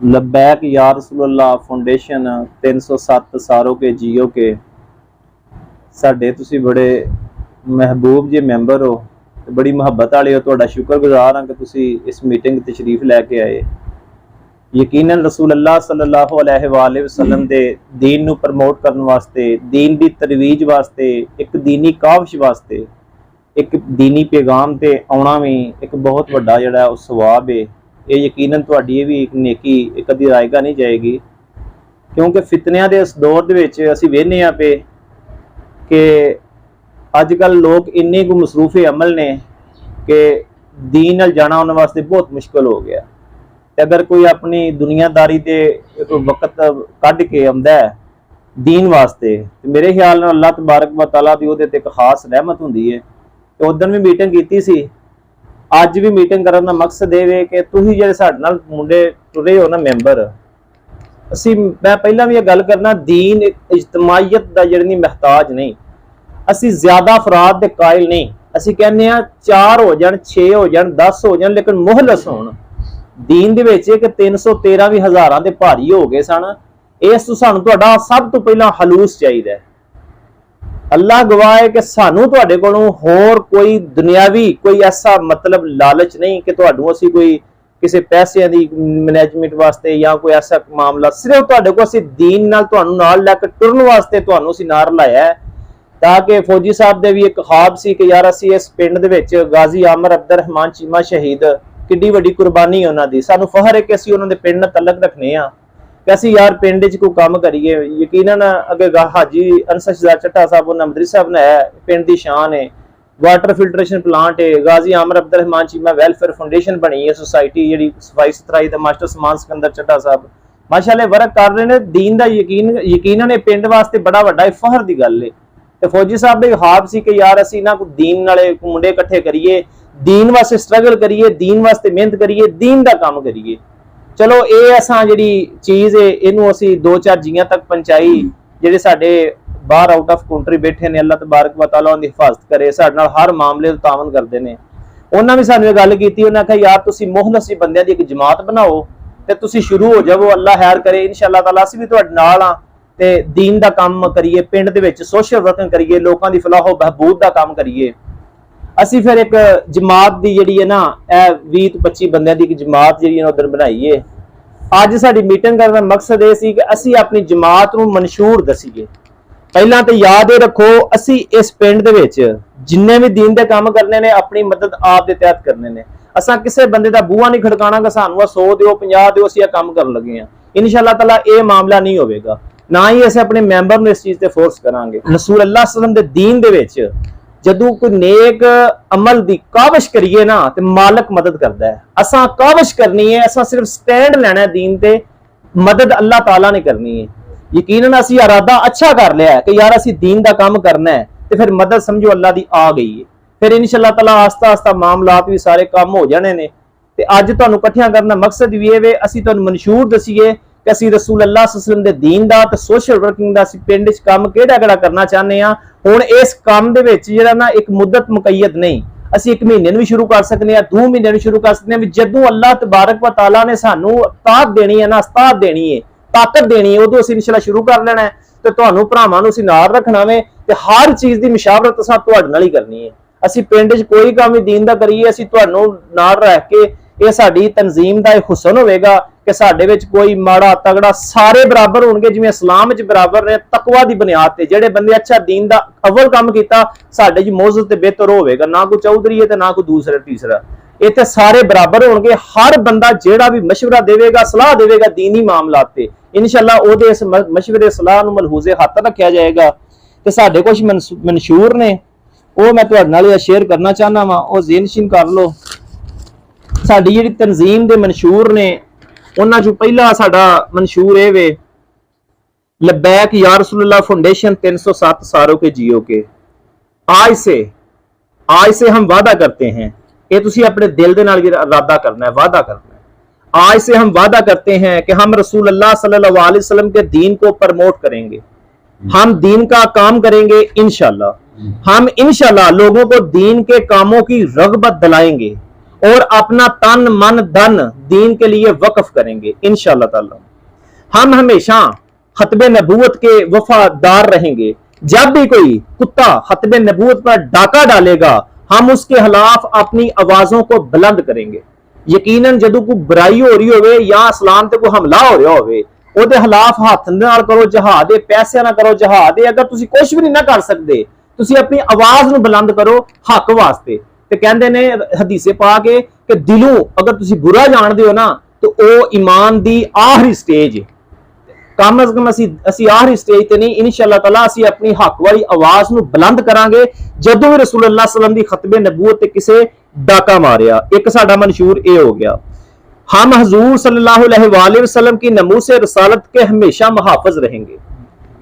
लब्बैक या रसूलुल्लाह फाउंडेशन 307 सारों के जियो के साडे तुसी बड़े महबूब जे मैंबर हो, बड़ी मुहब्बत वाले हो। तुहाडा शुक्रगुजार हाँ कि तुसी इस मीटिंग तशरीफ लैके आए। यकीनन रसूलुल्लाह सल्लल्लाहु अलैहि वसल्लम दे दीन नू प्रमोट करने वास्ते, दीन दी तरवीज वास्ते, एक दीनी कावश वास्ते, एक दीनी पैगाम ते आउणा भी एक बहुत वड्डा जिहड़ा उह सवाब है। ये यकीनन तुहाडी ये भी एक नेकी एक कदी रायगा नहीं जाएगी, क्योंकि फितनियां दे इस दौर दे विच असीं वेखने आ पे कि अजकल लोग इन्ने को मसरूफे अमल ने कि दीन नाल जाना उन्हां वास्ते बहुत मुश्किल हो गया। ते अगर कोई अपनी दुनियादारी दे कोई वक्त कढ के आंदा है दीन वास्ते, ते मेरे ख्याल नाल अल्लाह तबारक व तआला दी ओहदे ते एक खास रहमत हुंदी है। ते उदन भी मीटिंग कीती सी, अज भी मीटिंग करने का मकसद ये कि तुसीं जिहड़े साडे नाल मुंडे टुरे हो ना मैंबर, मैं पहला भी यह गल करना, दीन इज्तमाइयत दा जिहड़ी महताज नहीं, असी ज्यादा अफराद दे कायल नहीं। असी कहने 4 हो जाण, 6 हो जाण, 10 हो जाण, लेकिन मुहलस होण। दीन दे विच कि 313 भी हज़ारां दे भारी हो गए सन। इस तो सानूं तुहाडा सब तो पहला हलूस चाहिदा है। अल्लाह गवाह है कि सानू तुहाडे कोलों होर कोई दुनियावी कोई ऐसा मतलब लालच नहीं कि तुहाडू असीं कोई किसी पैसे दी मैनेजमेंट वास्ते या कोई ऐसा मामला, सिर्फ तुहाडे को असीं दीन नाल तुहानू नाल लैके टुरन वास्ते तुहानू असीं नार लाया है। ताकि फौजी साहब दे भी एक ख्वाब सी कि यार असीं इस पिंड दे विच गाजी आमर अब्दुर्रहमान चीमा शहीद किड्डी वड्डी कुर्बानी उन्हां दी, सानू फखर है कि असीं उन्हां दे पिंड नाल तलक रखने आ कि असीं यार पिंड च कोई काम करिए। यकीनन अगे हाजी अनसर शहजाद चट्टा साहब उन्होंने मदरी साहब ने है, पिंड की शान है, वाटर फिल्ट्रेशन प्लांट है, गाजी आमर अब्दुर्रहमान चीमा वेलफेयर फाउंडेशन बनी है, सोसाइटी जी सफाई सुथराई का मास्टर समान सिकंदर चट्टा साहब माशाअल्लाह वर्क कर रहे हैं। दीन का यकीनन पिंड वास्ते बड़ा वड्डा फखर की गल है। तो फौजी साहब ने ख्वाब सी कि यार असीं ना दीन नाले मुंडे इकट्ठे करिए, दीन वास्ते स्ट्रगल करिए, दीन वास्ते मेहनत करिए, दीन का काम करिए। चलो ये असां जिहड़ी चीज़ है इनू असीं 2-4 जियां तक पहुंचाई, जिहड़े साडे बाहर आउट ऑफ कंट्री बैठे ने, अल्लाह तबारक व तआला उनकी हिफाजत करे, साडे नाल हर मामले तावन करते हैं। उन्होंने भी सानू गल की, उन्होंने कहा यार तुसीं मुखलस बंदियां दी एक जमात बनाओ ते तुसीं शुरू हो जाओ, अल्लाह खैर करे इंशाअल्लाह ताला असीं भी तुहाडे नाल हां ते दीन दा काम करिए, पिंड दे विच सोशल वर्किंग करिए, लोकां दी फलाह बहबूद दा काम करिए। असीं फिर एक जमात दी जिहड़ी है ना 20-25 बंदियां दी एक जमात जिहड़ी उधर बनाई है। अज साडी मीटिंग करने का मकसद ये सी कि असीं अपनी जमात नूं मंशूर दसीए। पहला तो याद रखो, असीं इस पिंड दे विच जिन्ने भी दीन दे काम करने ने अपनी मदद आप दे तहत करने ने। असां किसी बंदे दा बूहा नहीं खड़काना कि सानू 100 दिओ 50 दिओ असीं काम कर लगे हैं। इंशाअल्लाह ताला ये मामला नहीं होवेगा, ना ही असीं अपने मैंबर नूं इस चीज़ ते फोर्स करांगे। रसूल अल्लाह सल्लल्लाहु अलैहि वसल्लम दे दीन दे विच जदों कोई नेक अमल दी काविश करिए ना तो मालक मदद करता है। असां काविश करनी है, असां सिर्फ स्टैंड लेना है दीन ते, मदद अल्लाह ताला ने करनी है। यकीनन असीं इरादा अच्छा कर लिया है कि यार असीं दीन दा काम करना है, तो फिर मदद समझो अल्लाह दी आ गई है। फिर इंशाअल्लाह ताला आस्ता आस्ता मामलात भी सारे काम हो जाने ने। ते अज तुहानू इकट्ठियां करना मकसद भी ये असीं तुहानू मंशूर दसीए कि असीं रसूल अल्लाह सल्लल्लाहु अलैहि वसल्लम दे दीन दा ते सोशल वर्किंग दा असीं पिंड च काम किहड़ा करना चाहते हैं। हुण इस काम दे विच जिहड़ा ना एक मुद्दत मुकैयद नहीं, असीं 1 महीने भी शुरू कर सकते हैं, 2 महीने भी शुरू कर सकते हैं। जदों अल्लाह तबारक व तआला ने सानू ताकत देनी है ना, अस्ताद देनी है, ताकत देनी है, उदों असीं इंशाअल्लाह शुरू कर लेना है। तो तुहानू भरावां नूं असीं नाल रखना वे ते हर चीज़ की मशावरत असां तुहाडे नाल ही करनी है। असीं पिंड च कोई काम भी दीन दा करिए, असीं तुहानू नाल रख के ये साडी तंजीम दा हुसन होवेगा कि साडे विच कोई माड़ा तगड़ा सारे बराबर होणगे, जिवें इस्लाम विच बराबर ने तकवा दी बुनियाद ते। जिहड़े बंदे अच्छा दीन दा अव्वल काम कीता साडे च मोअज़्ज़ज़ ते बेहतर होवेगा, ना कोई चौधरी है ते ना कोई दूसरा तीसरा, इत्थे सारे बराबर होणगे। हर बंदा जिहड़ा भी मशवरा देवेगा, सलाह देवेगा दीनी मामलात ते, इंशाअल्लाह ओहदे इस मशवरे सलाह नूं मलहूज़े हत्थ रखिया जाएगा। ते साडे कुछ मंशूर ने वो मैं तुहाडे नाल शेयर करना चाहना वा, वो ज़हन कर लो। साडी जिहड़ी तंजीम दे मंशूर ने उन्हां चों पहला साडा मंशूर ये वे, लब्बैक या रसूलुल्लाह फाउंडेशन 307 सारों के जियो के। आज से हम वादा करते हैं, ये तुसी अपने दिल दे नाल इरादा करना है, वादा करना है। आज से हम वादा करते हैं कि हम रसूल अल्लाह सल्लल्लाहु अलैहि वसल्लम के दीन को प्रमोट करेंगे, हम दीन का काम करेंगे इंशाअल्लाह। हम इंशाअल्लाह लोगों को दीन के कामों की रगबत दिलाएंगे और अपना तन मन धन दीन के लिए वक्फ करेंगे इंशाअल्लाह ताला। हम हमेशा खतबे नबूवत के वफादार रहेंगे। जब भी कोई कुत्ता खतबे नबूवत पर डाका डालेगा हम उसके खिलाफ अपनी आवाजों को बुलंद करेंगे। यकीनन जदों कोई बुराई हो रही होवे या इस्लाम ते कोई हमला हो रहा होवे ਉਹਦੇ ਖਿਲਾਫ ਹੱਥ ਨਾਲ ਕਰੋ ਜਹਾਦ, ਪੈਸਿਆਂ ਨਾਲ ਕਰੋ ਜਹਾਦ। ਅਗਰ ਤੁਸੀਂ ਕੁਝ ਵੀ ਨਹੀਂ ਨਾ ਕਰ ਸਕਦੇ ਤੁਸੀਂ ਆਪਣੀ ਆਵਾਜ਼ ਨੂੰ ਬੁਲੰਦ ਕਰੋ ਹੱਕ ਵਾਸਤੇ। ਤੇ ਕਹਿੰਦੇ ਨੇ ਹਦੀਸੇ ਪਾ ਕੇ ਕਿ ਦਿਲੋਂ ਅਗਰ ਤੁਸੀਂ ਬੁਰਾ ਜਾਣਦੇ ਹੋ ਨਾ ਤੇ ਉਹ ਈਮਾਨ ਦੀ ਆਖਰੀ ਸਟੇਜ ਹੈ। ਕਮ ਅਜ਼ ਕਮ ਅਸੀਂ ਆਖਰੀ ਸਟੇਜ ਤੇ ਨਹੀਂ, ਇਨਸ਼ਾਅੱਲਾ ਤਾਲਾ ਅਸੀਂ ਆਪਣੀ ਹੱਕ ਵਾਲੀ ਆਵਾਜ਼ ਨੂੰ ਬੁਲੰਦ ਕਰਾਂਗੇ ਜਦੋਂ ਵੀ ਰਸੂਲੁल्लाह सल्लल्लाहु ਦੀ ਖਤਬੇ ਨਬੂਵਤ ਤੇ ਕਿਸੇ ਡਾਕਾ ਮਾਰਿਆ। ਇੱਕ ਸਾਡਾ ਮਨਸ਼ੂਰ ਇਹ ਹੋ ਗਿਆ। हम हजूर सल्लल्लाहु अलैहि वसल्लम की नमूस रसालत के हमेशा मुहाफिज रहेंगे।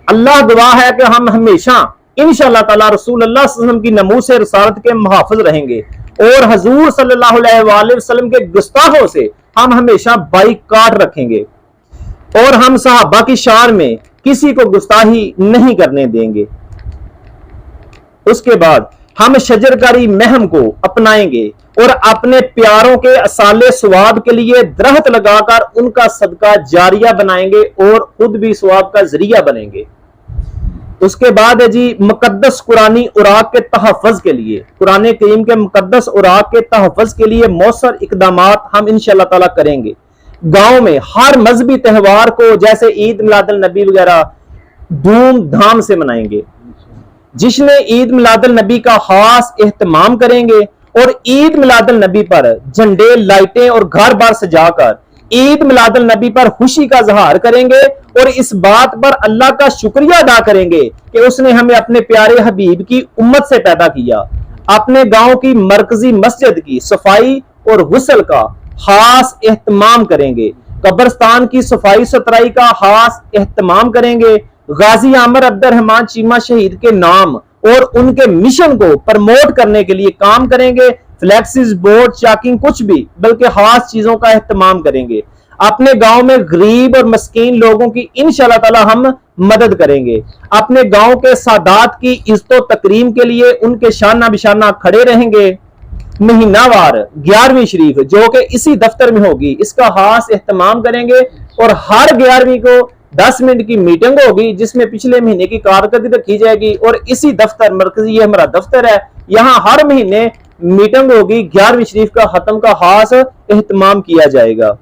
अल्लाह गवाह है कि हम हमेशा इंशाअल्लाह ताला रसूलुल्लाह सल्लल्लाहु अलैहि वसल्लम की नमूस रसालत के मुहाफिज रहेंगे और हजूर सल्लल्लाहु अलैहि वसल्लम के गुस्ताखों से हम हमेशा बाइकाट रखेंगे और हम सहाबा की शान में किसी को गुस्ताही नहीं करने देंगे। उसके बाद हम शजरकारी महम को अपनाएंगे और अपने प्यारों के असाले सवाब के लिए दरख्त लगाकर उनका सदका जारिया बनाएंगे और खुद भी सवाब का जरिया बनेंगे। उसके बाद है जी मुकद्दस कुरानी उराक के तहफ़्फ़ुज़ के लिए, कुरान करीम के मुकद्दस उराक के तहफ़्फ़ुज़ के लिए मौसर इक़दामात हम इंशाअल्लाह ताला करेंगे। गांव में हर मजहबी त्यौहार को जैसे ईद मिलादुल नबी वगैरह धूमधाम से मनाएंगे। जिसने ईद मिलादुल नबी का खास एहतमाम करेंगे और ईद मिलादुल नबी पर झंडे लाइटें और घर बार सजाकर ईद मिलादुल नबी पर खुशी का इज़हार करेंगे और इस बात पर अल्लाह का शुक्रिया अदा करेंगे कि उसने हमें अपने प्यारे हबीब की उम्मत से पैदा किया। अपने गांव की मरकजी मस्जिद की सफाई और गुस्ल का खास एहतमाम करेंगे। कब्रिस्तान की सफाई सुथराई का खास एहतमाम करेंगे। गाजी आमिर अब्दुर्रहमान चीमा शहीद के नाम और उनके मिशन को प्रमोट करने के लिए काम करेंगे। फ्लैक्सिस बोर्ड चाकिंग कुछ भी बल्कि खास चीजों का एहतमाम करेंगे। अपने गांव में गरीब और मस्कीन लोगों की इंशाअल्लाह ताला हम मदद करेंगे। अपने गांव के सादात की इज्जत तकरीम के लिए उनके शाना बिशाना खड़े रहेंगे। महीनावार 11वीं शरीफ जो कि इसी दफ्तर में होगी इसका खास एहतमाम करेंगे और हर 11वीं को 10 मिनट की मीटिंग होगी जिसमें पिछले महीने की कारकर्दगी रखी जाएगी और इसी दफ्तर मरकजी ये हमारा दफ्तर है यहाँ हर महीने मीटिंग होगी। 11वीं शरीफ का खत्म का खास एहतमाम किया जाएगा।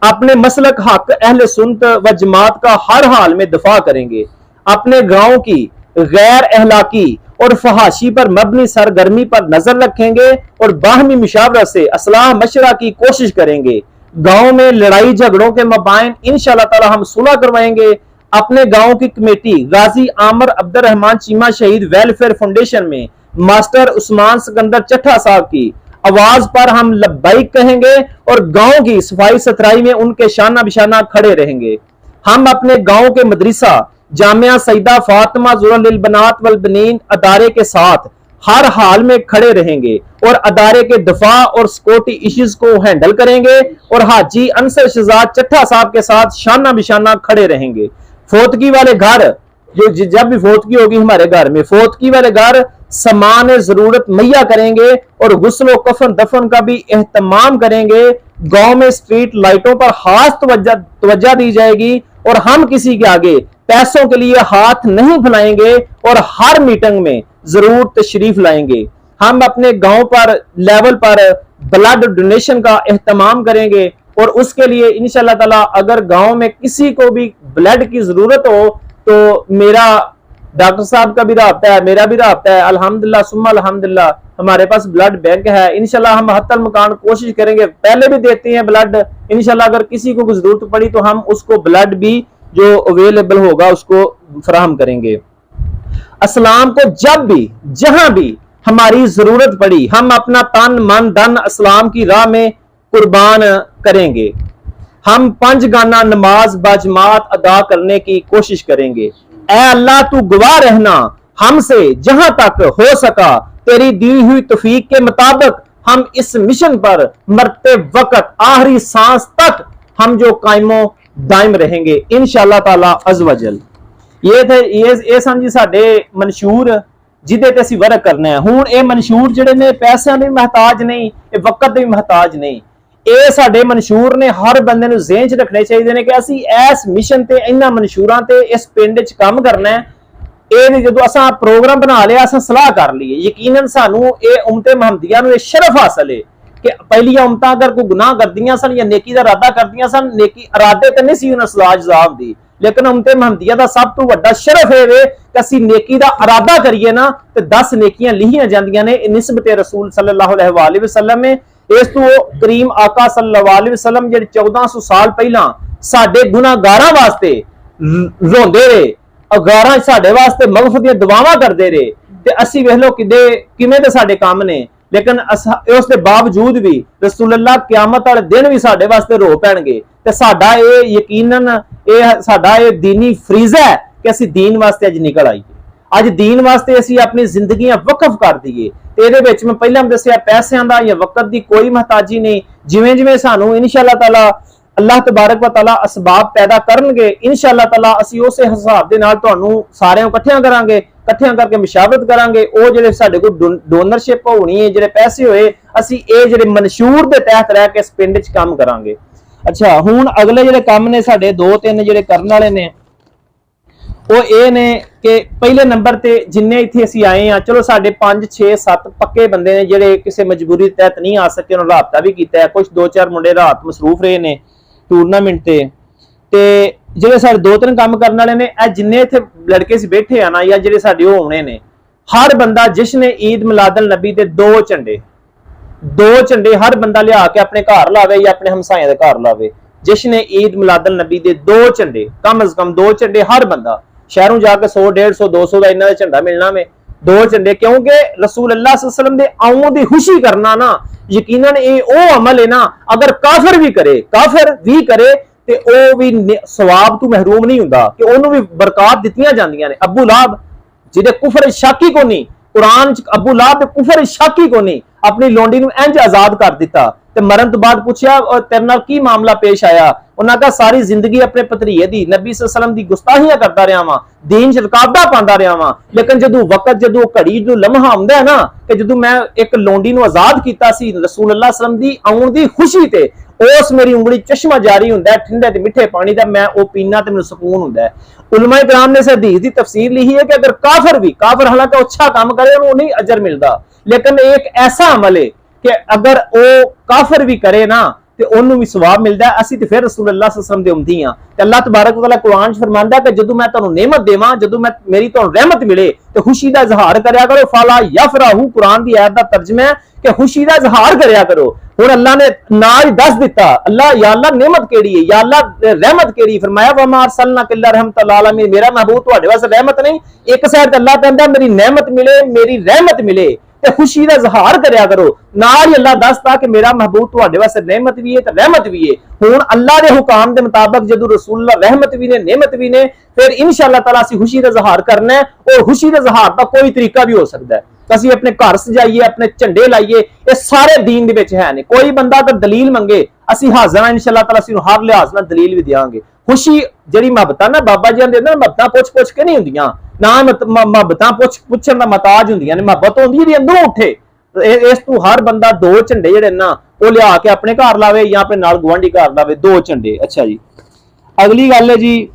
अपने मसलक हक अहले सुन्नत व जमात का हर हाल में दफा करेंगे। अपने गांव की गैर अहलाकी और फहाशी पर मबनी सरगर्मी पर नजर रखेंगे और बाहमी मुशावरत से असलाह मशरा की कोशिश करेंगे। गांव में लड़ाई झगड़ों के मबाइन इंशाअल्लाह ताला हम सुलह करवाएंगे। अपने गांव की कमेटी गाजी आमिर अब्दुर्रहमान चीमा शहीद वेलफेयर फाउंडेशन में मास्टर उस्मान सिकंदर चट्ठा साहब की आवाज पर हम लब्बैक कहेंगे और गांव की सफाई सुथराई में उनके शाना बिशाना खड़े रहेंगे। हम अपने गांव के मदरसा जामिया सईदा फातिमा ज़ुहरा बनात वल बनीन अदारे के साथ हर हाल में खड़े रहेंगे और अदारे के दफा और सिक्योरिटी इश्यूज को हैंडल करेंगे और हाजी अंसर शहजाद चट्ठा साहब के साथ शाना बिशाना खड़े रहेंगे। फोतगी वाले घर जो जब भी फोतगी होगी हमारे घर में फोतगी वाले घर सामान जरूरत मुहैया करेंगे और गुस्ल कफन दफन का भी एहतमाम करेंगे। गांव में स्ट्रीट लाइटों पर खास तवज्जो दी जाएगी और हम किसी के आगे पैसों के लिए हाथ नहीं फैलाएंगे और हर मीटिंग में जरूर तशरीफ लाएंगे। हम अपने गांव पर लेवल पर ब्लड डोनेशन का एहतमाम करेंगे और उसके लिए इंशाअल्लाह ताला अगर गांव में किसी को भी ब्लड की जरूरत हो तो मेरा डॉक्टर साहब का भी राब्ता है, मेरा भी राब्ता है। अल्हम्दुलिल्लाह सुम्मा अल्हम्दुलिल्लाह हमारे पास ब्लड बैंक है। इंशाल्लाह हम हत्तल मकान कोशिश करेंगे, पहले भी देते हैं ब्लड। इंशाल्लाह अगर किसी को जरूरत पड़ी तो हम उसको ब्लड भी जो अवेलेबल होगा उसको फराहम करेंगे। इस्लाम को जब भी जहां भी हमारी जरूरत पड़ी हम अपना तन मन धन इस्लाम की राह में कुर्बान करेंगे। हम 5 गाना नमाज बाजमात अदा करने की कोशिश करेंगे। ऐ अल्लाह तू गवाह रहना हमसे जहां तक हो सका तेरी दी हुई तौफीक के मुताबिक हम इस मिशन पर मरते वक्त आखिरी सांस तक हम जो कायमो दायम रहेंगे इंशाअल्लाह ताला अज़ वजल। ये थे ये सन जी साडे मंशूर ਜਿਹਦੇ ਤੇ ਅਸੀਂ ਵਰਕ ਕਰਨਾ ਹੈ। ਹੁਣ ਇਹ ਮਨਸ਼ੂਰ ਜਿਹੜੇ ਨੇ ਪੈਸਿਆਂ ਦੇ ਮਹਤਾਜ ਨਹੀਂ, ਇਹ ਵਕਤ ਦੇ ਵੀ ਮਹਤਾਜ ਨਹੀਂ। ਇਹ ਸਾਡੇ ਮਨਸ਼ੂਰ ਨੇ ਹਰ ਬੰਦੇ ਨੂੰ ਜ਼ਿਹਨ 'ਚ ਰੱਖਣੇ ਚਾਹੀਦੇ ਨੇ ਕਿ ਅਸੀਂ ਇਸ ਮਿਸ਼ਨ ਤੇ, ਇਹਨਾਂ ਮਨਸ਼ੂਰਾਂ ਤੇ, ਇਸ ਪਿੰਡ 'ਚ ਕੰਮ ਕਰਨਾ ਹੈ। ਇਹ ਨਹੀਂ ਜਦੋਂ ਅਸਾਂ ਪ੍ਰੋਗਰਾਮ ਬਣਾ ਲਿਆ, ਅਸਾਂ ਸਲਾਹ ਕਰ ਲਈਏ, ਯਕੀਨਨ ਸਾਨੂੰ ਇਹ ਉਮਤੇ ਮੁਹੰਮਦੀਆ ਨੂੰ ਇਹ ਸ਼ਰਫ ਹਾਸਲ ਹੈ ਕਿ ਪਹਿਲੀਆਂ ਉਮਤਾਂ ਅਗਰ ਕੋਈ ਗੁਨਾਹ ਕਰਦੀਆਂ ਸਨ ਜਾਂ ਨੇਕੀ ਦਾ ਇਰਾਦਾ ਕਰਦੀਆਂ ਸਨ, ਨੇਕੀ ਇਰਾਦੇ ਤੇ ਨਹੀਂ ਸੀ ਉਹਨਾਂ ਸਲਾਹ ਜਜ਼ਾਬ ਦੀ, ਲੇਕਿਨ ਉਮਤੇ ਮੁਹੰਮਦੀਆ ਦਾ ਸਭ ਤੋਂ ਵੱਡਾ ਸ਼ਰਫ ਇਹ ਵੇ ਕਿ ਅਸੀਂ ਨੇਕੀ ਦਾ ਇਰਾਦਾ ਕਰੀਏ ਨਾ ਤੇ 10 ਨੇਕੀਆਂ ਲਿਖੀਆਂ ਜਾਂਦੀਆਂ ਨੇ। ਇਹ ਨਿਸਬਤ ਰਸੂਲ ਸੱਲੱਲਾਹੁ अलैहि वसल्लम है। ਇਸ ਤੋਂ ਕਰੀਮ ਆਕਾ ਸੱਲੱਲਾਹੁ अलैहि वसल्लम ਜਿਹੜੇ 1400 ਸਾਲ ਪਹਿਲਾਂ ਸਾਡੇ ਗੁਨਾਹਗਾਰਾਂ ਵਾਸਤੇ ਰੋਂਦੇ ਰਹੇ, ਅਗਾਰਾਂ ਸਾਡੇ ਵਾਸਤੇ ਮਗਫਰਤ ਦੀਆਂ ਦੁਆਵਾਂ ਕਰਦੇ ਰਹੇ, ਤੇ ਅਸੀਂ ਵੇਖ ਲਓ ਕਿਵੇਂ ਦੇ ਸਾਡੇ ਕੰਮ ਨੇ। ਲੇਕਿਨ ਉਸ ਦੇ ਬਾਵਜੂਦ ਵੀ ਰਸੂਲullah ਕਿਆਮਤ ਵਾਲੇ ਦਿਨ ਵੀ ਸਾਡੇ ਵਾਸਤੇ ਰੋ ਪੈਣਗੇ। ਤੇ ਸਾਡਾ ਇਹ ਯਕੀਨਨ ਇਹ ਸਾਡਾ ਇਹ ਦੀਨੀ ਫਰੀਜ਼ਾ ਹੈ ਕਿ ਅਸੀਂ ਦੀਨ ਵਾਸਤੇ ਅੱਜ ਨਿਕਲ ਆਈਏ, ਅੱਜ ਦੀਨ ਵਾਸਤੇ ਅਸੀਂ ਆਪਣੀ ਜ਼ਿੰਦਗੀਆਂ ਵਕਫ ਕਰ ਦਈਏ। ਤੇ ਇਹਦੇ ਵਿੱਚ ਮੈਂ ਪਹਿਲਾਂ ਦੱਸਿਆ ਪੈਸਿਆਂ ਦਾ ਜਾਂ ਵਕਤ ਦੀ ਕੋਈ ਮਹਤਾਜੀ ਨਹੀਂ। ਜਿਵੇਂ ਜਿਵੇਂ ਸਾਨੂੰ ਇਨਸ਼ਾਅੱਲਾਹ ਤਾਲਾ अल्लाह तबारक व तआला असबाब पैदा करनगे, इंशाअल्लाह ताला असी उस हिसाब दे नाल तुहानू सारिਆਂ इकट्ठियां करांगे, इकट्ठियां करके मशावरत करांगे। ਉਹ ਜਿਹੜੇ ਸਾਡੇ ਕੋਲ ਡੋਨਰशिप ਹੋਣੀ ਹੈ, ਜਿਹੜੇ ਪੈਸੇ ਹੋਏ, ਅਸੀਂ ਇਹ ਜਿਹੜੇ ਮਨਸ਼ੂਰ ਦੇ ਤਹਿਤ ਰਹਿ ਕੇ ਇਸ ਪਿੰਡ 'ਚ ਕੰਮ ਕਰਾਂਗੇ। ਅੱਛਾ, ਹੁਣ ਅਗਲੇ ਜਿਹੜੇ ਕੰਮ ਨੇ ਸਾਡੇ 2-3 ਜਿਹੜੇ ਕਰਨ ਵਾਲੇ ਨੇ ਉਹ ਇਹ ਨੇ ਕਿ ਪਹਿਲੇ ਨੰਬਰ ਤੇ ਜਿੰਨੇ ਇੱਥੇ ਅਸੀਂ ਆਏ ਆ, ਚਲੋ ਸਾਡੇ 5-6-7 ਪੱਕੇ ਬੰਦੇ ਨੇ ਜਿਹੜੇ ਕਿਸੇ ਮਜਬੂਰੀ ਤਹਿਤ ਨਹੀਂ ਆ ਸਕੇ, ਉਹਨਾਂ ਨੂੰ ਰਾਬਤਾ ਵੀ ਕੀਤਾ ਹੈ। ਕੁਝ 2-4 ਮੁੰਡੇ ਰਾਤ ਮਸਰੂਫ ਰਹੇ ਨੇ ਟੂਰਨਾਮੈਂਟ ਤੇ ਜਿਹੜੇ ਸਾਡੇ 2-3 ਕੰਮ ਕਰਨ ਵਾਲੇ ਨੇ, ਇਹ ਜਿੰਨੇ ਇੱਥੇ ਲੜਕੇ ਸੀ ਬੈਠੇ ਆ ਨਾ ਜਾਂ ਜਿਹੜੇ ਸਾਡੇ ਉਹ ਆਉਣੇ ਨੇ, ਹਰ ਬੰਦਾ ਜਸ਼ਨ ਈਦ ਮਿਲਾਦੁਲ ਨਬੀ ਦੇ 2 ਝੰਡੇ ਹਰ ਬੰਦਾ ਲਿਆ ਕੇ ਆਪਣੇ ਘਰ ਲਾਵੇ ਜਾਂ ਆਪਣੇ ਹਮਸਾਇਆਂ ਦੇ ਘਰ ਲਾਵੇ। ਜਸ਼ਨ ਈਦ ਮਿਲਾਦੁਲ ਨਬੀ ਦੇ 2 ਝੰਡੇ, ਕਮ ਅਜ਼ ਕਮ 2 ਝੰਡੇ ਹਰ ਬੰਦਾ। ਸ਼ਹਿਰੋਂ ਜਾ ਕੇ 100, 150, 200 ਦਾ ਇਹਨਾਂ ਦਾ ਝੰਡਾ ਮਿਲਣਾ ਵੇ, 2 ਝੰਡੇ। ਕਿਉਂਕਿ ਰਸੂਲullah सल्लल्लाहु अलैहि वसल्लम ਦੇ ਆਉਣ ਦੀ ਖੁਸ਼ੀ ਕਰਨਾ ਨਾ, ਯਕੀਨਨ ਇਹ ਉਹ ਅਮਲ ਹੈ ਨਾ, ਅਗਰ ਕਾਫਰ ਵੀ ਕਰੇ ਤੇ ਉਹ ਵੀ ਸਵਾਬ ਤੋਂ ਮਹਿਰੂਮ ਨਹੀਂ ਹੁੰਦਾ, ਕਿ ਉਹਨੂੰ ਵੀ ਬਰਕਾਤ ਦਿੱਤੀਆਂ ਜਾਂਦੀਆਂ ਨੇ। ਅਬੂ ਲਾਹਬ ਜਿਹਦੇ ਕੁਫਰ ਸ਼ਾਕੀ ਕੋ ਨਹੀਂ, ਕੁਰਾਨ ਚ ਅਬੂ ਲਾਹਬ ਦੇ ਕੁਫਰ ਸ਼ਾਕੀ ਕੋ ਨਹੀਂ, ਆਪਣੀ ਲੋਂਡੀ ਨੂੰ ਇੰਜ ਆਜ਼ਾਦ ਕਰ ਦਿੱਤਾ ਤੇ ਮਰਨ ਤੋਂ ਬਾਅਦ ਪੁੱਛਿਆ ਤੇਰੇ ਨਾਲ ਕੀ ਮਾਮਲਾ ਪੇਸ਼ ਆਇਆ? ਉਹਨਾਂ ਕਹਾ ਸਾਰੀ ਜ਼ਿੰਦਗੀ ਆਪਣੇ ਭਤਰੀਏ ਦੀ ਨਬੀ ਸੱਲੱਲਾਹੁ अलैहि वसल्लम ਦੀ ਗੁਸਤਾਖੀਆਂ ਕਰਦਾ ਰਿਹਾ ਵਾਂ, ਦੀਨ ਚ ਰੁਕਾਵਟਾਂ ਪਾਉਂਦਾ ਰਿਹਾ ਵਾਂ, ਲੇਕਿਨ ਜਦੋਂ ਘੜੀ ਜੋ ਲਮਹਾ ਆਉਂਦਾ ਹੈ ਨਾ ਕਿ ਜਦੋਂ ਮੈਂ ਇੱਕ ਲੋਂਡੀ ਨੂੰ ਆਜ਼ਾਦ ਕੀਤਾ ਸੀ ਰਸੂਲullah सल्लल्लाहु अलैहि वसल्लम ਦੀ ਆਉਣ ਦੀ ਖੁਸ਼ੀ ਤੇ, ਉਸ ਮੇਰੀ ਉਂਗਲੀ ਚਸ਼ਮਾ ਜਾਰੀ ਹੁੰਦਾ ਹੈ ਠੰਡੇ ਤੇ ਮਿੱਠੇ ਪਾਣੀ ਦਾ, ਮੈਂ ਉਹ ਪੀਣਾ ਤੇ ਮੈਨੂੰ ਸਕੂਨ ਹੁੰਦਾ ਹੈ। ਉਲਮਾ ਇਕਰਾਮ ਨੇ ਇਸ ਹਦੀਸ ਦੀ ਤਫਸੀਰ ਲਿਖੀ ਹੈ ਕਿ ਅਗਰ ਕਾਫਰ ਹਾਲਾਂਕਿ ਅੱਛਾ ਕੰਮ करे ਉਹਨੂੰ ਨਹੀਂ ਅਜਰ ਮਿਲਦਾ, ਲੇਕਿਨ ਇਹ ਇੱਕ ਐਸਾ ਅਮਲ ਹੈ ਕਿ ਅਗਰ ਉਹ ਕਾਫਰ ਵੀ ਕਰੇ ਨਾ ਤੇ ਉਹਨੂੰ ਵੀ ਸਵਾਬ ਮਿਲਦਾ ਹੈ। ਅਸੀਂ ਤੇ ਫਿਰ ਰਸੂਲullah सल्लल्लाहु अलैहि वसल्लम ਦੇ ਉਮਤੀ ਹਾਂ ਤੇ ਅੱਲਾਹ ਤਬਾਰਕ व तआला ਕੁਰਾਨ 'ਚ ਫਰਮਾਂਦਾ ਕਿ ਜਦੋਂ ਮੈਂ ਤੁਹਾਨੂੰ ਨਿਮਤ ਦੇਵਾਂ, ਜਦੋਂ ਮੇਰੀ ਤੁਹਾਨੂੰ ਰਹਿਮਤ ਮਿਲੇ ਤੇ ਖੁਸ਼ੀ ਦਾ ਇਜ਼ਹਾਰ ਕਰਿਆ ਕਰੋ। ਫਲਾ ਯਫਰਾਹੂ ਕੁਰਾਨ ਦੀ ਆਇਤ ਦਾ ਤਰਜਮਾ ਹੈ ਕਿ ਖੁਸ਼ੀ ਦਾ ਇਜ਼ਹਾਰ ਕਰਿਆ ਕਰੋ। ਹੁਣ ਅੱਲਾਹ ਨੇ ਨਾਲ ਹੀ ਦੱਸ ਦਿੱਤਾ, या अल्लाह नेमत केड़ी है, या अल्लाह रहमत केड़ी, फरमाया वमा अरसलनाका इल्ला रहमतल आलमीन, मेरा महबूब तुहाडे वास्ते रहमत नहीं। एक साइड अल्लाह कहंदा मेरी नेमत मिले, मेरी रहमत मिले ते खुशी दा इजहार करया करो। नाल ही अल्लाह दसदा कि मेरा महबूब तुहाडे वास्ते नेमत भी है ते रहमत भी है। हुण अल्लाह दे हुकाम दे मुताबिक जदों रसूलullah रहमत भी ने नेमत भी ने, फिर इंशाअल्लाह ताला असीं खुशी दा इजहार करना है। और खुशी दा इजहार दा कोई तरीका भी हो सकदा है, ਅਸੀਂ ਆਪਣੇ ਘਰ ਸਜਾਈਏ, ਆਪਣੇ ਝੰਡੇ ਲਾਈਏ, ਇਹ ਸਾਰੇ ਦੀਨ ਦੇ ਵਿੱਚ ਹੈ ਨੇ। ਕੋਈ ਬੰਦਾ ਅਗਰ ਦਲੀਲ ਮੰਗੇ, ਅਸੀਂ ਹਾਜ਼ਰ ਹਾਂ ਇਨਸ਼ਾਅੱਲਾਹ ਤਾਲਾ, ਅਸੀਂ ਹਰ ਲਿਹਾਜ਼ ਨਾਲ ਦਲੀਲ ਵੀ ਦੇਵਾਂਗੇ। ਖੁਸ਼ੀ ਜਿਹੜੀ ਮੁਹੱਬਤਾਂ ਨਾ ਬਾਬਾ ਜੀ ਦੇ ਨਾ, ਮੁਹੱਬਤਾਂ ਪੁੱਛ ਕੇ ਨਹੀਂ ਹੁੰਦੀਆਂ ਨਾ, ਮੁਹੱਬਤਾਂ ਪੁੱਛਣ ਦਾ ਮਤਾਜ ਹੁੰਦੀਆਂ ਨੇ। ਮੁਹੱਬਤ ਹੁੰਦੀ ਜਿਹੜੀ ਅੰਦਰੋਂ ਉੱਠੇ। ਇਸ ਤੋਂ ਹਰ ਬੰਦਾ 2 ਝੰਡੇ ਜਿਹੜੇ ਨਾ ਉਹ ਲਿਆ ਕੇ ਆਪਣੇ ਘਰ ਲਾਵੇ ਜਾਂ ਆਪਣੇ ਨਾਲ ਗੁਆਂਢੀ ਘਰ ਲਾਵੇ, 2 ਝੰਡੇ। ਅੱਛਾ ਜੀ, ਅਗਲੀ ਗੱਲ ਹੈ ਜੀ,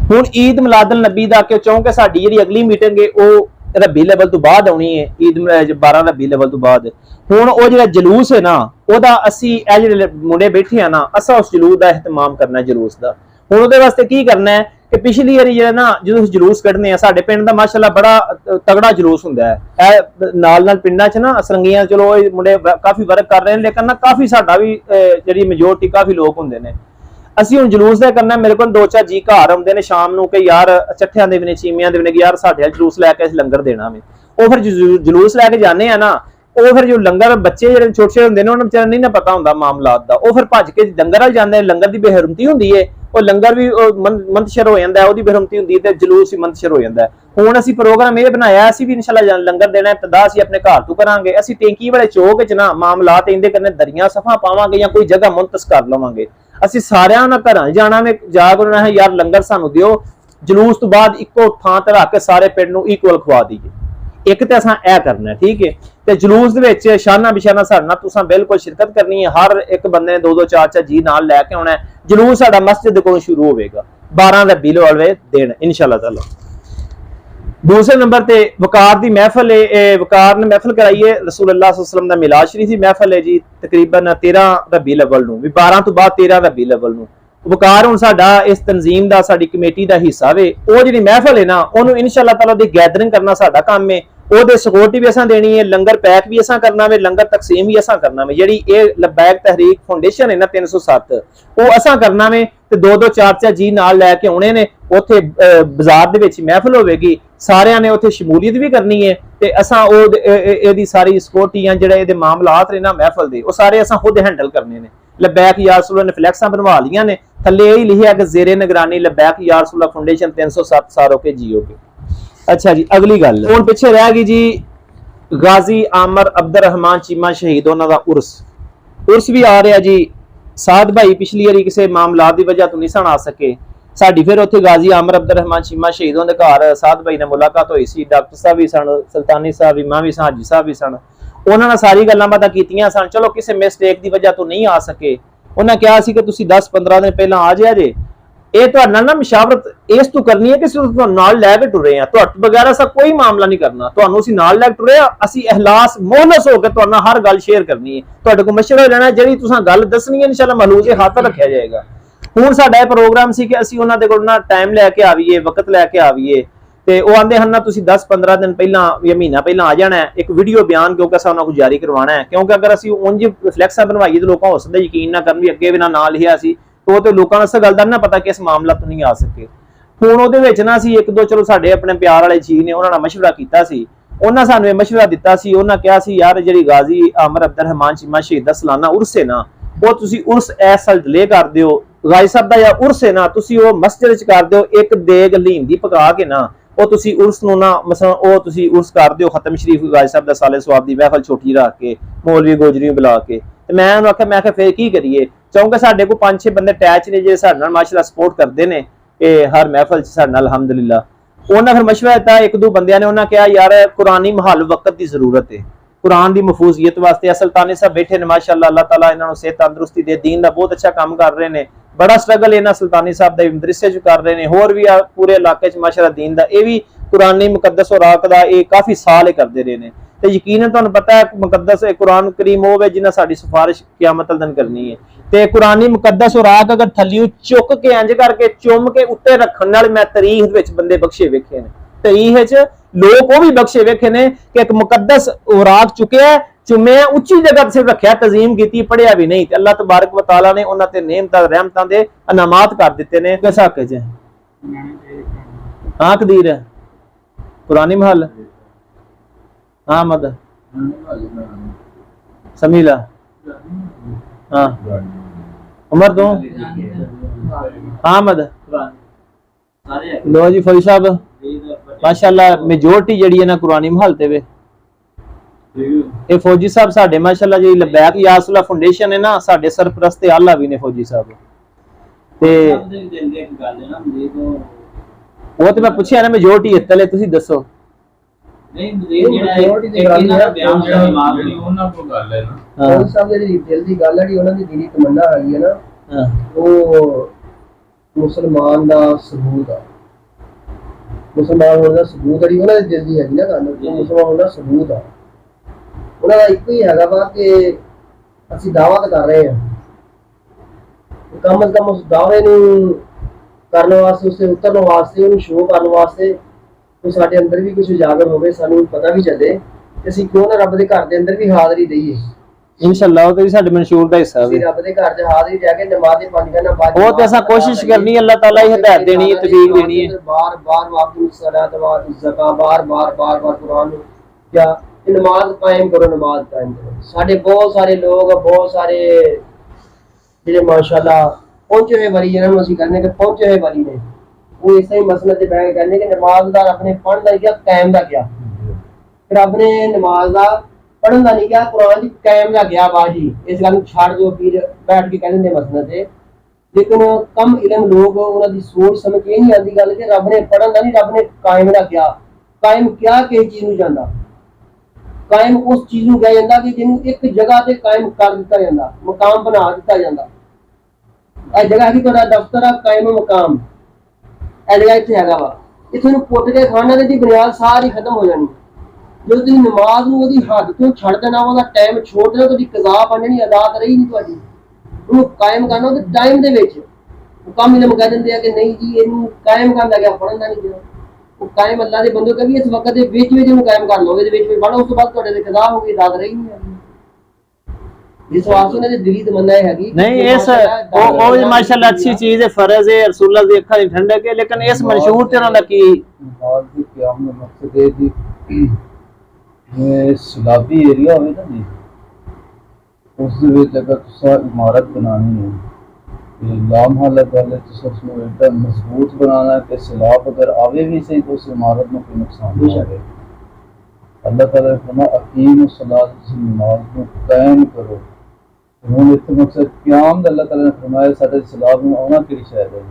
ਹੁਣ ਈਦ ਮਿਲਾਦੁਲ ਨਬੀ ਦਾ ਕਿਉਂਕਿ ਸਾਡੀ ਜਿਹੜੀ ਅਗਲੀ ਮੀਟਿੰਗ ਹੈ ਉਹ ਰੱਬੀ ਲੈਵਲ ਤੋਂ ਬਾਅਦ ਆਉਣੀ ਹੈ, ਈਦ 12 ਰੱਬੀ ਲੈਵਲ ਤੋਂ ਬਾਅਦ। ਹੁਣ ਉਹ ਜਿਹੜਾ ਜਲੂਸ ਹੈ ਨਾ, ਉਹਦਾ ਅਸੀਂ ਇਹ ਜਿਹੜੇ ਮੁੰਡੇ ਬੈਠੇ ਆ ਨਾ, ਅਸਾਂ ਉਸ ਜਲੂਸ ਦਾ ਇhtਮਾਮ ਕਰਨਾ, ਜਲੂਸ ਦਾ। ਹੁਣ ਉਹਦੇ ਵਾਸਤੇ ਕੀ ਕਰਨਾ ਹੈ ਕਿ ਪਿਛਲੀ ਵਾਰੀ ਜਿਹੜਾ ਨਾ ਜਦੋਂ ਜਲੂਸ ਕੱਢਨੇ ਆ, ਸਾਡੇ ਪਿੰਡ ਦਾ ਮਾਸ਼ਾਅੱਲਾ ਬੜਾ ਤਗੜਾ ਜਲੂਸ ਹੁੰਦਾ ਹੈ। ਇਹ ਨਾਲ ਪਿੰਡਾਂ 'ਚ ਨਾ ਸਰੰਗੀਆਂ, ਚਲੋ ਇਹ ਮੁੰਡੇ ਕਾਫੀ ਵਰਕ ਕਰ ਰਹੇ ਨੇ, ਲੇਕਿਨ ਨਾ ਕਾਫੀ ਸਾਡਾ ਵੀ ਜਿਹੜੀ ਮੈਜੋਰਟੀ ਕਾਫੀ ਲੋਕ ਹੁੰਦੇ ਨੇ। ਅਸੀਂ ਹੁਣ ਜਲੂਸ ਦਾ ਕਰਨਾ, ਮੇਰੇ ਕੋਲ 2-4 ਜੀ ਘਰ ਆਉਂਦੇ ਨੇ ਸ਼ਾਮ ਨੂੰ ਕਿ ਯਾਰ ਚੱਠਿਆਂ ਦੇ ਵੀ ਨੇ, ਚੀਮਿਆਂ ਦੇ ਵੀ ਨੇ, ਕਿ ਯਾਰ ਸਾਡੇ ਜਲੂਸ ਲੈ ਕੇ ਅਸੀਂ ਲੰਗਰ ਦੇਣਾ ਵੇ। ਉਹ ਫਿਰ ਜਲੂਸ ਲੈ ਕੇ ਜਾਂਦੇ ਆ ਨਾ, ਉਹ ਫਿਰ ਜੋ ਲੰਗਰ ਬੱਚੇ ਜਿਹੜੇ ਛੋਟੇ ਹੁੰਦੇ ਨੇ ਉਹਨਾਂ ਨੂੰ ਵਿਚਾਰਿਆਂ ਨਹੀਂ ਨਾ ਪਤਾ ਹੁੰਦਾ ਮਾਮਲਾਤ ਦਾ, ਉਹ ਫਿਰ ਭੱਜ ਕੇ ਲੰਗਰ ਵੱਲ ਜਾਂਦੇ ਨੇ। ਲੰਗਰ ਦੀ ਬੇਹਰਮਤੀ ਹੁੰਦੀ ਹੈ, ਉਹ ਲੰਗਰ ਵੀ ਮੰਤਸ਼ਰ ਹੋ ਜਾਂਦਾ, ਉਹਦੀ ਬੇਹਰਮਤੀ ਹੁੰਦੀ ਹੈ ਤੇ ਜਲੂਸ ਵੀ ਮੰਤਸ਼ਰ ਹੋ ਜਾਂਦਾ। ਹੁਣ ਅਸੀਂ ਪ੍ਰੋਗਰਾਮ ਇਹ ਬਣਾਇਆ, ਅਸੀਂ ਵੀ ਇਨਸ਼ਾਅੱਲਾ ਲੰਗਰ ਦੇਣਾ, ਇਬਤਦਾ ਅਸੀਂ ਆਪਣੇ ਘਰ ਤੋਂ ਕਰਾਂਗੇ। ਅਸੀਂ ਟੈਂਕੀ ਵਾਲੇ ਚੌਕ 'ਚ ਨਾ ਮਾਮਲਾਤ ਇਹਦੇ ਕਰਨੇ, ਦਰੀਆਂ ਸਫਾ ਪਾਵਾਂਗੇ ਜਾਂ ਕੋਈ ਜਗ੍ਹਾ ਮੁੰਤਸ ਕਰ ਲਵਾਂਗੇ। ਅਸੀਂ ਸਾਰਿਆਂ ਨਾਲ ਘਰਾਂ ਜਾਣਾ ਵੇ, ਜਾ ਕੇ ਉਹਨਾਂ ਹੈ ਯਾਰ ਲੰਗਰ ਸਾਨੂੰ ਦਿਓ, ਜਲੂਸ ਤੋਂ ਬਾਅਦ ਇੱਕੋ ਥਾਂ ਤੇ ਰੱਖ ਕੇ ਸਾਰੇ ਪਿੰਡ ਨੂੰ ਇਕੁਅਲ ਖਵਾ ਦਈਏ। ਇੱਕ ਤੇ ਅਸਾਂ ਇਹ ਕਰਨਾ, ਠੀਕ ਹੈ। ਤੇ ਜਲੂਸ ਦੇ ਵਿੱਚ ਸ਼ਾਨਾ ਬਿਸ਼ਾਨਾ ਸਾਡੇ ਨਾਲ ਤੁਸੀਂ ਬਿਲਕੁਲ ਸ਼ਿਰਕਤ ਕਰਨੀ ਹੈ। ਹਰ ਇੱਕ ਬੰਦੇ ਨੇ 2-2 4-4 ਜੀ ਨਾਲ ਲੈ ਕੇ ਆਉਣਾ ਹੈ। ਜਲੂਸ ਸਾਡਾ ਮਸਜਿਦ ਦੇ ਕੋਲੋਂ ਸ਼ੁਰੂ ਹੋਵੇਗਾ 12 ਰਬੀਉਲ ਅव्वल ਦਿਨ इंशाअल्लाह ताला। दूसरे नंबर ते वकार दी महफिल है, वकार ने महफिल कराई है रसूलुल्लाह सल्लल्लाहु अलैहि वसल्लम दा मिलाद शरीफ दी महफिल है जी, तकरीबन 13 रबीउल अव्वल नूं, भी 12 तो बाद 13 रबीउल अव्वल नूं। वकार हुण साडा इस तंजीम दा, साडी कमेटी दा हिस्सा वे। ਉਹ ਜਿਹੜੀ महफिल है ना, ਉਹਨੂੰ इंशाअल्लाह ताला दी गैदरिंग करना साडा काम है। ਉਹਦੇ सिक्योरिटी भी असां देनी है, लंगर पैक भी असां करना वे, लंगर तकसीम भी असां करना वे। ਜਿਹੜੀ ਇਹ लबैक तहरीक फाउंडेशन है ना 307, ਉਹ असां करना वे ਤੇ 2-2 4-4 ਜੀ ਨਾਲ ਲੈ ਕੇ ਆਉਣੇ ਨੇ। ਉੱਥੇ ਬਾਜ਼ਾਰ ਦੇ ਵਿੱਚ महफिल ਹੋਵੇਗੀ, ਸਾਰਿਆਂ ਨੇ ਉੱਥੇ ਸ਼ਮੂਲੀਅਤ ਵੀ ਕਰਨੀ ਹੈ ਤੇ ਅਸਾਂ ਉਹ ਇਹਦੀ ਸਾਰੀ ਸਿਕਿਉਰਿਟੀਆਂ ਜਿਹੜੇ ਇਹਦੇ ਮਾਮਲਾਤ ਨੇ ਨਾ महफिल ਦੇ, ਉਹ ਸਾਰੇ ਅਸਾਂ ਖੁਦ ਹੈਂਡਲ ਕਰਨੇ ਨੇ। लबैक या रसूल ने फ्लैक्सां बनवा लिया ने, थल्ले यही लिखा कि जेरे निगरानी लबैक या रसूल फाउंडेशन 307 सारों के जियो के। अच्छा जी, अगली गल हुण पिछे रह गई जी गाजी आमर अब्दुर्रहमान चीमा शहीद, उन्हां दा उर्स भी आ रहा जी। साद भाई पिछली वारी किसी मामलात की वजह तो नहीं सन आ सके, साडी फिर उत्थे गाजी आमर अब्दुर्रहमान चीमा शहीद उहदे घर साद भाई ने मुलाकात हुई सी। डॉक्टर साहब भी सन, सुल्तानी साहब भी, मां भी सन, हाजी साहब भी सन। उन्होंने सारी गल्लां बातां कीतियां सन। चलो किसी मिसटेक की वजह तो नहीं आ सके, उन्हें कहा सी कि तुसीं 10-15 दिन पहला आ जाया जे। ये तुहाडे नाल ना मशावरत इस तो करनी है कि सिर्फ तुहानूं नाल लै के टुरे आ, तुहाडे बगैर असां कोई मामला नहीं करना। तुहानूं असीं नाल लै के टुरे आ, असीं इखलास मोहनस हो के तुहाडे नाल हर गल शेयर करनी है, तुहाडे कोल मशवरा लेना, जिहड़ी तुसां गल दसनी है इंशाअल्लाह महलूज हाथ रखिया जाएगा। हुण साडा इह प्रोग्राम सी कि असीं उन्हां दे कोल ना टाइम लैके आवीए, वक्त लैके आवीए ਤੇ ਉਹ ਆਂਦੇ ਹਨ ਨਾ ਤੁਸੀਂ 10-15 ਦਿਨ ਪਹਿਲਾਂ ਜਾਂ ਮਹੀਨਾ ਪਹਿਲਾਂ ਆ ਜਾਣਾ ਹੈ, ਇੱਕ ਵੀਡੀਓ ਬਿਆਨ ਕਿਉਂਕਿ ਅਸਾਂ ਉਹਨਾਂ ਨੂੰ ਜਾਰੀ ਕਰਵਾਉਣਾ ਹੈ। ਕਿਉਂਕਿ ਅਗਰ ਅਸੀਂ ਉਂਝ ਫਲੈਕਸਾਂ ਬਣਵਾਈਏ ਤਾਂ ਲੋਕਾਂ ਹੋ ਸਕਦਾ ਯਕੀਨ ਨਾ ਕਰਨ ਵੀ ਅੱਗੇ ਵੀ ਨਾ ਲਿਖਿਆ ਸੀ, ਉਹ ਤੇ ਲੋਕਾਂ ਨੂੰ ਇਸ ਗੱਲ ਦਾ ਨਾ ਪਤਾ ਕਿ ਇਸ ਮਾਮਲਾ ਤੋਂ ਨਹੀਂ ਆ ਸਕੇ। ਹੁਣ ਉਹਦੇ ਵਿੱਚ ਨਾ ਅਸੀਂ ਇੱਕ ਦੋ ਚਲੋ ਸਾਡੇ ਆਪਣੇ ਪਿਆਰ ਵਾਲੇ ਜੀ ਨੇ ਉਹਨਾਂ ਨਾਲ ਮਸ਼ਵਰਾ ਕੀਤਾ ਸੀ, ਉਹਨਾਂ ਸਾਨੂੰ ਇਹ ਮਸ਼ਵਰਾ ਦਿੱਤਾ ਸੀ। ਉਹਨਾਂ ਕਿਹਾ ਸੀ ਯਾਰ ਜਿਹੜੀ ਗਾਜ਼ੀ ਆਮਰ ਅਬਦੁਰਰਹਿਮਾਨ ਚੀਮਾ ਸ਼ਹੀਦ ਦਾ ਸਾਲਾਨਾ ਉਰਸ ਹੈ ਨਾ, ਉਹ ਤੁਸੀਂ ਉਰਸ ਇਸ ਸਾਲ ਡਿਲੇ ਕਰ ਦਿਓ। ਗਾਜ਼ੀ ਸਾਹਿਬ ਦਾ ਜਾਂ ਉਰਸ ਹੈ ਨਾ, ਤੁਸੀਂ ਉਹ ਮਸਜਿਦ ਚ ਕਰ ਦਿਓ, ਇੱਕ ਦੇਗ ਲੀਮ ਦੀ ਪਕਾ ਕੇ ਨਾ ਉਹ ਤੁਸੀਂ ਉਰਸ ਨੂੰ ਨਾ ਮਸਲਾ ਉਹ ਤੁਸੀਂ ਉਰਸ ਕਰ ਦਿਓ, ਖਤਮ ਸ਼ਰੀਫ ਗਾਜ਼ੀ ਸਾਹਿਬ ਦਾ ਸਾਲੇ ਸਵਾਬ ਦੀ महफिल ਛੋਟੀ ਰੱਖ ਕੇ ਮੌਲਵੀ ਗੋਜਰੀ ਬੁਲਾ ਕੇ। ਤੇ ਮੈਂ ਉਹਨੂੰ ਆਖਿਆ, ਮੈਂ ਕਿਹਾ ਫੇਰ ਕੀ ਕਰੀਏ, ਕਿਉਂਕਿ ਸਾਡੇ ਕੋਲ 5-6 ਬੰਦੇ ਅਟੈਚ ਨੇ ਜਿਹੜੇ ਸਾਡੇ ਨਾਲ ਮਾਸ਼ਾਅੱਲਾ ਸਪੋਰਟ ਕਰਦੇ ਨੇ ਇਹ ਹਰ महफिल ਚ ਸਾਡੇ ਨਾਲ ਅਲਹਮਦੁਲਿਲਾ। ਉਹਨਾਂ ਫਿਰ ਮਸ਼ਵਰਾ ਦਿੱਤਾ, ਇੱਕ ਦੋ ਬੰਦਿਆਂ ਨੇ ਉਹਨਾਂ ਕਿਹਾ ਯਾਰ ਕੁਰਾਨੀ महल वक्त ਦੀ ਜ਼ਰੂਰਤ ਹੈ, कुरान की महफूजियत वास्ते। सुल्तानी साहब बैठे ने माशाअल्लाह, अल्लाह ताला इन्हां नूं सेहत तंदुरुस्ती दे, दीन का बहुत अच्छा काम कर रहे हैं। बड़ा स्ट्रगल इन्हां सुल्तानी साहब दा मदरसे च कर रहे हैं, होर भी पूरे इलाके च माशाअल्लाह दीन दा ये भी कुरानी मुकद्दस और आक दा ये काफ़ी साल करते रहे हैं। तो यकीनन तुहानूं पता है मुकद्दस कुरान करीम होवे जिन्हां साडी सिफारिश क़यामत दिन करनी है। ते कुरानी मुकद्दस और आक अगर थल्लियों चुक के इंज करके चुम के उत्ते रखण नाल मैं तारीख विच बंदे बख्शे वेखे ने, तारीख विच लोग वो भी बख्शे वेखे ने कि एक मुकद्दस औराक चुके चुमे उच्ची जगह से रखा, तजीम की, पढ़िया भी नहीं। अल्लाह तबारक व तआला ने उन्होंने नेमतां रहमतां दे अनामात कर दिते ने। किस हक च हाँ कदीर है पुरानी महल हाँ मद समीला हाँ उमर तो हाँ मद लो जी फौजी साहब माशाअल्लाह मेजोरिटी जड़ी है ना कुरानी महल ते वे ये फौजी साहब साडे माशाअल्लाह जी लबैक यासुल्लाह फाउंडेशन है ना, साडे सरपरस्त आला भी ने फौजी साहब ते वो तो मैं पूछया ना मेजोरिटी इतले तुसी दसो नहीं मेजोरिटी दी गल है बयान जेड़ा इमाम दी ਉਹਨਾਂ ਕੋਲ ਗੱਲ ਹੈ ਨਾ, फौजी साहब ਜਿਹੜੀ ਦਿਲ ਦੀ ਗੱਲ ਹੈ ਉਹਨਾਂ ਦੀ ਦਿਲੀ ਤਮੰਨਾ ਹੈਗੀ ਹੈ ਨਾ, ਉਹ ਮੁਸਲਮਾਨ ਦਾ ਸਬੂਤ ਆ, मुसलमान होने का सबूत है उन्होंने दिल दी है ना गल, मुसलमान होने का सबूत आ उन्होंने एक ही हैगा वा कि ਅਸੀਂ ਦਾਅਵਾ ਤਾਂ ਕਰ ਰਹੇ ਹਾਂ, ਕਮ ਅਜ਼ ਕਮ ਉਸ ਦਾਅਵੇ ਨੂੰ ਕਰਨ ਵਾਸਤੇ, ਉਸੇ ਉਤਰਨ ਵਾਸਤੇ, ਉਹਨੂੰ ਸ਼ੋਅ ਕਰਨ ਵਾਸਤੇ ਕੋਈ ਸਾਡੇ ਅੰਦਰ ਵੀ ਕੁਝ ਉਜਾਗਰ ਹੋਵੇ, ਸਾਨੂੰ ਪਤਾ ਵੀ ਚੱਲੇ ਕਿ ਅਸੀਂ ਕਿਉਂ ਨਾ ਰੱਬ ਦੇ ਘਰ ਦੇ ਅੰਦਰ ਵੀ ਹਾਜ਼ਰੀ ਦਈਏ। इंशाअल्लाह तो साडे मंशूर दा हिस्सा है, रब दे घर च हाज़री जाके नमाज़ पांच करना बात वो ते असा कोशिश करनी है, अल्लाह ताला ही हिदायत देनी है, तौफीक देनी है। बार-बार वाक़िस सलात व ज़कात बार-बार कुरान क्या नमाज कायम करो, नमाज कायम करो। साडे बहुत सारे लोग बहुत सारे जिहड़े माशाअल्लाह पहुंचे हुए वली जिन्हां नूं असीं कहने कि पहुंचे हुए वली ने, वो इस ही मसले ते बैठ कहने कि नमाज दा अपने पढ़ दा क्या कायम दा क्या, फिर अपने नमाज दा पढ़न का नहीं क्या, कुरान की कायम का गया बाजी। इस गल छड़ जो पीर बैठ के कहते मसले से लेकिन कम इलम लोग उन्होंने सोच समझ ये नहीं आती गल कि रब ने पढ़न का नहीं, रब ने कायम रखा। कायम क्या किसी चीज में जाता, कायम उस चीज में किया जाता कि जिन्हों एक जगह से कायम कर दिता जाता, मकाम बना दिता जाता। यह जगह की तुहाडा दफ्तर आ, कायम मकाम यह जगह इत्थे हैगा वा। इत्थों पुट के खाना की बुनियाद सारी खत्म हो जानी। जो तुम नमाज नूं ओहदी हद तो छड़ देना, ओहदा टाइम छोड़ देना, तो कज़ा बननी, अदा रही नहीं तुहाडी। ਉਹਨੂੰ ਕਾਇਮ ਕਰਨਾ ਉਹਦੇ ਟਾਈਮ ਦੇ ਵਿੱਚ। ਉਹ ਕੰਮ ਇਲਮ ਕਹਿ ਦਿੰਦੇ ਆ ਕਿ ਨਹੀਂ ਜੀ ਇਹਨੂੰ ਕਾਇਮ ਕਰਨਾ ਗਿਆ, ਪੜਨ ਦਾ ਨਹੀਂ ਗਿਆ। ਉਹ ਕਾਇਮ ਅੱਲਾ ਦੇ ਬੰਦੇ ਕਹਿੰਦੇ ਇਸ ਵਕਤ ਦੇ ਵਿੱਚ ਇਹਨੂੰ ਕਾਇਮ ਕਰ ਲਓ, ਇਹਦੇ ਵਿੱਚ ਪੜੋ, ਉਸ ਤੋਂ ਬਾਅਦ ਤੁਹਾਡੇ ਤੇ ਕਜ਼ਾ ਹੋਗੀ, ਦਾਦ ਰਹੀ ਨਹੀਂ ਹੈਗੀ। ਇਸ ਵਾਸਤੇ ਉਹਨਾਂ ਦੀ ਦਿਲੀ ਤਮੰਨਾ ਹੈਗੀ नहीं इस ਉਹ ਮਾਸ਼ਾਅੱਲਾ अच्छी चीज है, फर्ज है, रसूलुल्लाह दी अखां दी ठंडक है, लेकिन इस मंशूर ते उन्हां दा की नमाज के क़याम दा मकसद है जी जिवें सैलाबी एरिया होवे ना जी, उस दे विच अगर तुसां इमारत बनानी है ते लामहल्ला गल तुसां उसनूं एडा मजबूत बनाना है कि सैलाब अगर आवे भी सही तो उस इमारत में कोई नुकसान ना होवे। अल्लाह ताला ने फरमाया अकीम सलात, नमाज को कायम करो। ਹੁਣ ਇੱਥੇ ਮਕਸਦ ਕਿਆਮ ਦਾ ਅੱਲਾਹ ਤਾਲਾ ਨੇ ਫਰਮਾਇਆ ਸਾਡੇ ਸਲਾਬ ਨੂੰ ਆਉਣਾ ਕਿਹੜੀ ਸ਼ਾਇਦ ਹੈ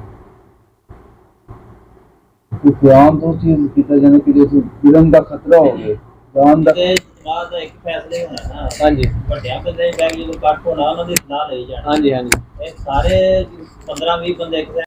ਕਿ ਕਿਆਮ ਤੋਂ ਚੀਜ਼ ਕੀਤਾ ਜਾਣਾ ਕਿ ਜੇ ਗਿਰਨ ਦਾ ਖਤਰਾ ਹੋਵੇ, ਜਾਨ ਦਾ ਬਾਅਦ ਇੱਕ ਫੈਸਲੇ ਹੋਣਾ ਨਾ। ਹਾਂਜੀ ਵੱਡਿਆਂ ਬੰਦੇ ਬੈਗ ਜਦੋਂ ਕੱਟ ਹੋਣਾ ਉਹਨਾਂ ਦੀ ਸਲਾਹ ਲਈ ਜਾਣੀ। ਹਾਂਜੀ ਹਾਂਜੀ ਇਹ ਸਾਰੇ 15-20 ਬੰਦੇ ਇੱਕ